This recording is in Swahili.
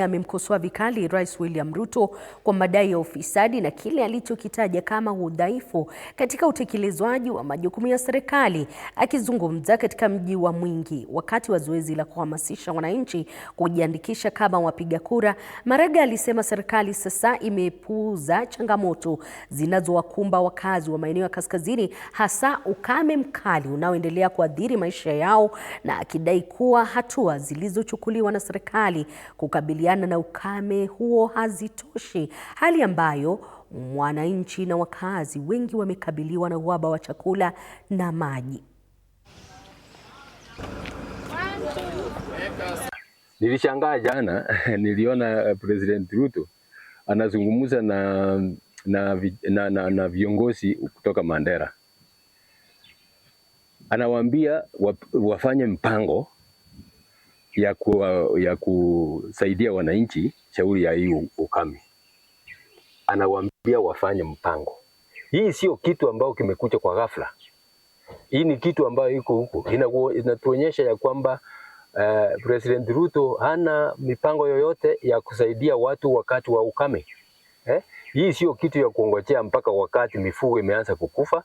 Amemkosoa vikali Rais William Ruto kwa madai ya ufisadi na kile alichokitaja kama udhaifu katika utekelezwaji wa majukumu ya serikali. Akizungumza katika mji wa Mwingi wakati wa zoezi la kuhamasisha wananchi kujiandikisha kama wapiga kura, Maraga alisema serikali sasa imepuuza changamoto zinazowakumba wakazi wa maeneo ya kaskazini, hasa ukame mkali unaoendelea kuathiri maisha yao, na akidai kuwa hatua zilizochukuliwa na serikali kukabiliana na ukame huo hazitoshi, hali ambayo wananchi na wakazi wengi wamekabiliwa na uhaba wa chakula na maji. Nilishangaa jana niliona President Ruto anazungumza na viongozi kutoka Mandera. Anawaambia wafanye mpango ya kusaidia wananchi shauri ya hii ukame. Anawaambia wafanye mpango. Hii sio kitu ambao kimekuja kwa ghafla. Hii ni kitu ambayo iko huko. Inatuonyesha ya kwamba President Ruto hana mipango yoyote ya kusaidia watu wakati wa ukame. Hii sio kitu ya kuongojea mpaka wakati mifugo imeanza kukufa.